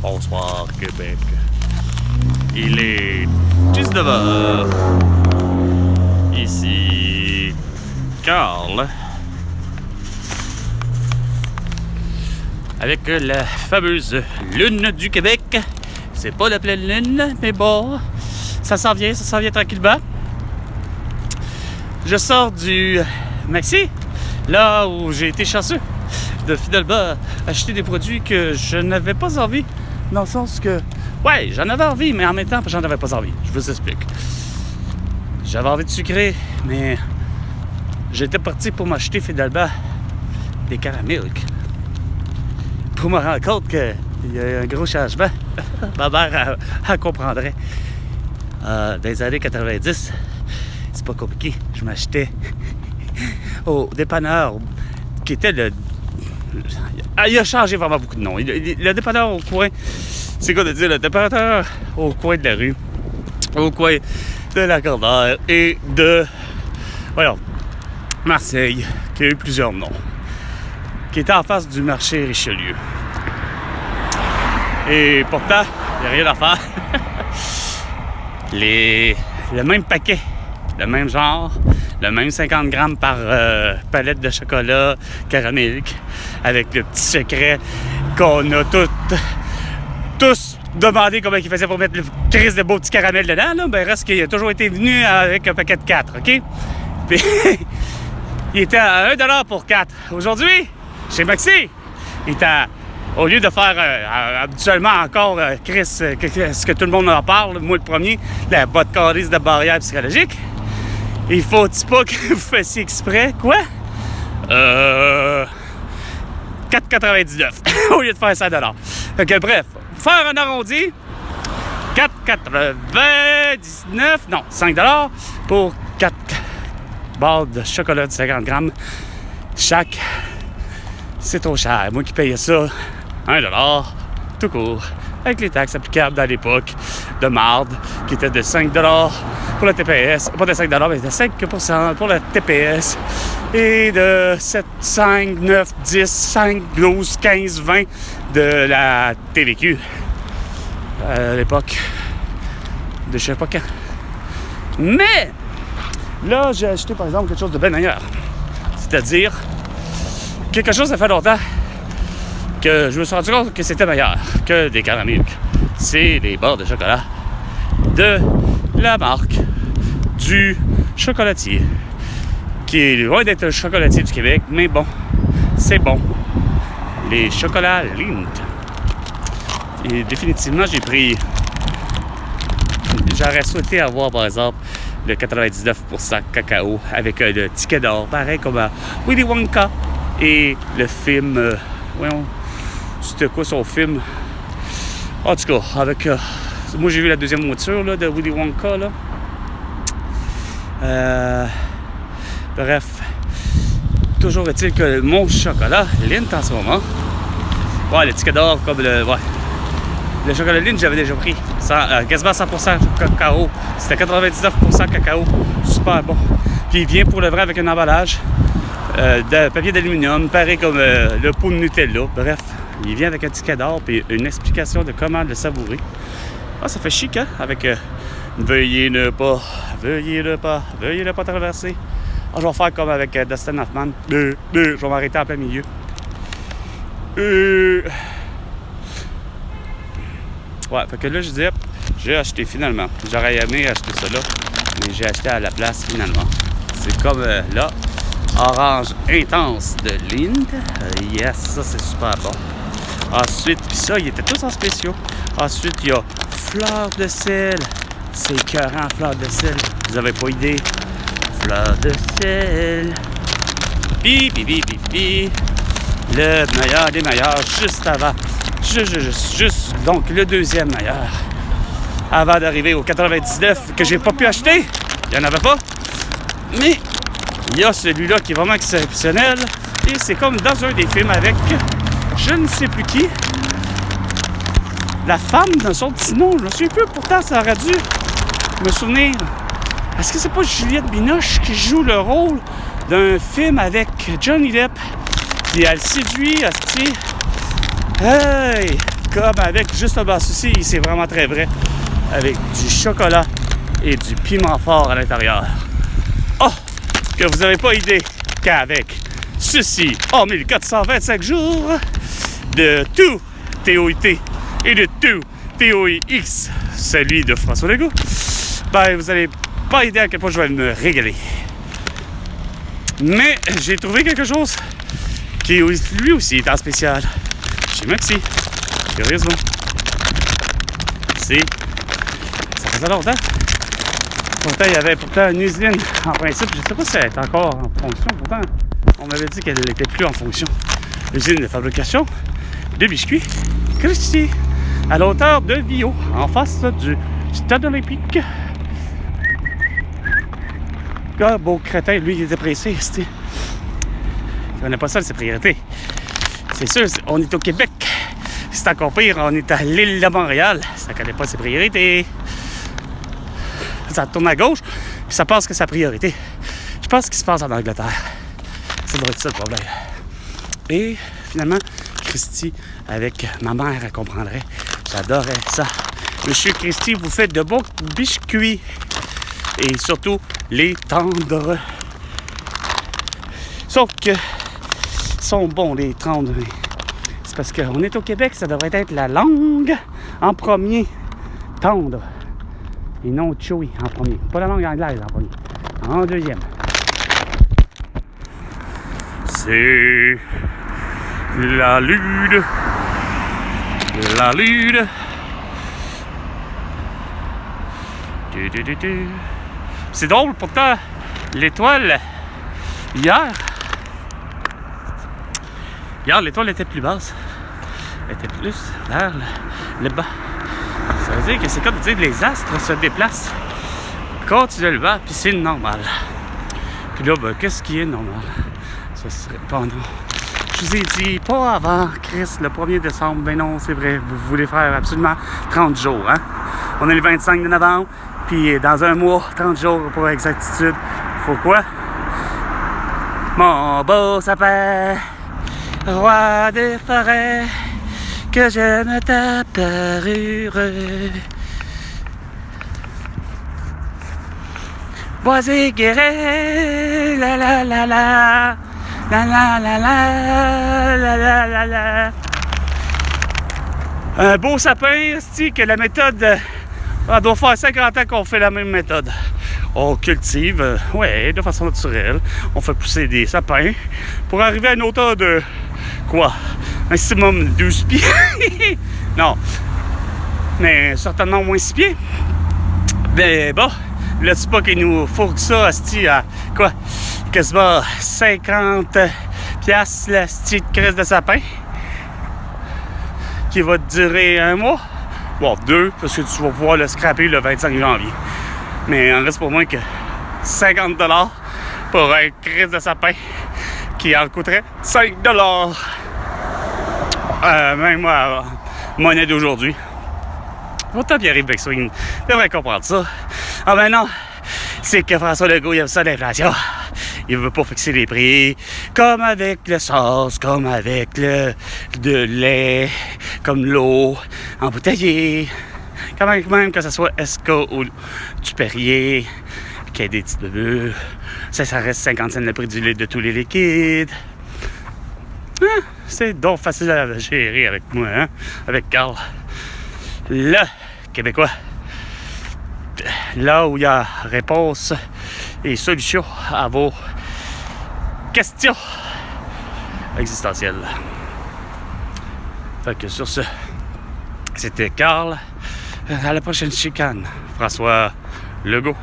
Bonsoir Québec. Il est 19h. Ici Carl. Avec la fameuse lune du Québec. C'est pas la pleine lune, mais bon, ça s'en vient tranquillement. Je sors du Maxi, là où j'ai été chanceux de finalement acheter des produits que je n'avais pas envie. Dans le sens que, ouais, j'en avais envie, mais en même temps, j'en avais pas envie. Je vous explique. J'avais envie de sucrer, mais j'étais parti pour m'acheter finalement des caramilk. Pour me rendre compte qu'il y a un gros changement. Ma mère, elle comprendrait. Dans les années 90, c'est pas compliqué. Je m'achetais au dépanneur qui était le... Il a changé vraiment beaucoup de noms. Le dépanneur au coin, c'est quoi de dire? Le dépanneur au coin de la rue, au coin de la Cordaire et de... Voyons, Marseille, qui a eu plusieurs noms, qui était en face du marché Richelieu. Et pourtant, il n'y a rien à faire. Le même paquet, le même genre, le même 50 grammes par palette de chocolat caramilk, avec le petit secret qu'on a tous demandé comment il faisait pour mettre le crise de beau petit caramel dedans. Là. Ben, reste qu'il a toujours été venu avec un paquet de 4, OK? Puis, il était à 1$ pour 4. Aujourd'hui, chez Maxi, il est à... Au lieu de faire habituellement encore, Chris, ce que tout le monde en parle, moi le premier, la botte carrée de barrière psychologique, il faut-il pas que vous fassiez exprès, quoi? 4,99 au lieu de faire 5$. Fait que bref, faire un arrondi, 4,99, non, 5$ pour 4 barres de chocolat de 50 grammes chaque. C'est trop cher. Moi qui payais ça 1$, tout court, avec les taxes applicables dans l'époque de marde, qui était de 5$ pour la TPS, pas de 5$, mais de 5% pour la TPS, et de 7, 5, 9, 10, 5, 12, 15, 20 de la TVQ à l'époque de je sais pas quand. Mais là, j'ai acheté par exemple quelque chose de bien meilleur, c'est-à-dire quelque chose ça fait longtemps que je me suis rendu compte que c'était meilleur que des caramilk. C'est des barres de chocolat de la marque du chocolatier, qui est loin d'être le chocolatier du Québec, mais bon, c'est bon. Les chocolats Lindt. Et définitivement, j'aurais souhaité avoir, par exemple, le 99% cacao avec le ticket d'or, pareil comme à Willy Wonka. Et le film, voyons, c'était quoi son film? En tout cas, avec... moi, j'ai vu la deuxième mouture là, de Willy Wonka, là. Bref, toujours est-il que mon chocolat Lindt en ce moment, ouais, le ticket d'or comme le... Ouais. Le chocolat Lindt, j'avais déjà pris. Quasiment 100% cacao. C'était 99% cacao. Super bon. Puis il vient pour le vrai avec un emballage de papier d'aluminium, pareil comme le pot de Nutella. Bref, il vient avec un ticket d'or et une explication de comment le savourer. Ah, ça fait chic, hein? Avec veuillez ne pas traverser. Ah, je vais faire comme avec Dustin Hoffman. Je vais m'arrêter en plein milieu. Ouais, fait que là, je disais, j'ai acheté finalement. J'aurais aimé acheter ça là, mais j'ai acheté à la place finalement. C'est comme là, orange intense de Lindt. Yes, ça c'est super bon. Ensuite, puis ça, ils étaient tous en spéciaux. Ensuite, il y a fleur de sel. C'est écœurant, fleur de sel. Vous avez pas idée. Fleur de sel. Pi. Le meilleur des meilleurs, juste avant. Juste, donc le deuxième meilleur. Avant d'arriver au 99 que j'ai pas pu acheter. Il n'y en avait pas. Mais il y a celui-là qui est vraiment exceptionnel. Et c'est comme dans un des films avec je ne sais plus qui. La femme dans son petit nom, je ne sais plus, pourtant ça aurait dû me souvenir. Est-ce que c'est pas Juliette Binoche qui joue le rôle d'un film avec Johnny Depp? Puis elle séduit, hostie. Hey! comme avec justement ceci, c'est vraiment très vrai, avec du chocolat et du piment fort à l'intérieur. Oh, que vous n'avez pas idée qu'avec ceci, en 1425 jours, de tout TOIT et de tout TOIX, celui de François Legault, ben vous n'avez pas idée à quel point je vais me régaler. Mais j'ai trouvé quelque chose qui lui aussi est en spécial chez Maxi. Curieusement. Ça faisait longtemps. Pourtant, il y avait une usine en principe. Je ne sais pas si elle est encore en fonction. Pourtant, on m'avait dit qu'elle n'était plus en fonction. L'usine de fabrication de biscuits Christie, à la hauteur de Vio, en face du stade olympique. Le beau crétin, lui, il était pressé. Il connaît pas ça, ses priorités. C'est sûr, on est au Québec. C'est encore pire, on est à l'île de Montréal. Ça connaît pas ses priorités. Ça tourne à gauche, puis ça pense que c'est sa priorité. Je pense qu'il se passe en Angleterre. Ça doit être ça le problème. Et finalement, Christy, avec ma mère, elle comprendrait. J'adorais ça. Monsieur Christy, vous faites de bons biscuits. Et surtout, les tendres. Sauf que, sont bons, les tendres. C'est parce qu'on est au Québec, ça devrait être la langue en premier. Tendre. Et non chewy en premier. Pas la langue anglaise en premier. En deuxième. C'est la lune. La lune. C'est drôle, pourtant, l'étoile, hier, l'étoile était plus basse. Elle était plus vers le bas. Ça veut dire que c'est comme dire que les astres se déplacent continuellement, puis c'est normal. Puis là, ben, qu'est-ce qui est normal? Ça serait pas non. Je vous ai dit, pas avant, Chris, le 1er décembre. Ben non, c'est vrai, vous voulez faire absolument 30 jours, hein? On est le 25 de novembre, puis dans un mois, 30 jours pour exactitude. Faut quoi? Mon beau sapin, roi des forêts, que j'aime ta parure. Bois et guéret, la la la la, la la la la, la la la la. Un beau sapin, c'est que la méthode, on doit faire 50 ans qu'on fait la même méthode. On cultive, de façon naturelle, on fait pousser des sapins pour arriver à une hauteur de, quoi, maximum 12 pieds. Non, mais certainement moins 6 pieds. Ben bon, là c'est pas qu'il nous fourgue ça, asti, à quoi, quasiment 50 piastres, l'asti de crisse de sapin, qui va durer un mois, bon 2, parce que tu vas pouvoir le scraper le 25 janvier. Mais il en reste pour moins que 50$ pour un crisse de sapin qui en coûterait 5$. Même moi, monnaie d'aujourd'hui. Pourtant, Pierre-Yves Beckswing devrait comprendre ça. Ah ben non, c'est que François Legault, il aime ça l'inflation. Il veut pas fixer les prix, comme avec le sauce, comme avec le lait, comme l'eau embouteillée. Quand même que ce soit Esco ou du Perrier, qu'il y ait des petites bebeux, ça reste 50 cents le prix du lait de tous les liquides. Hein? C'est donc facile à gérer avec moi, hein? Avec Carl. Le Québécois. Là où il y a réponse et solution à vos questions existentielles. Fait que sur ce, c'était Carl. À la prochaine chicane. François Legault.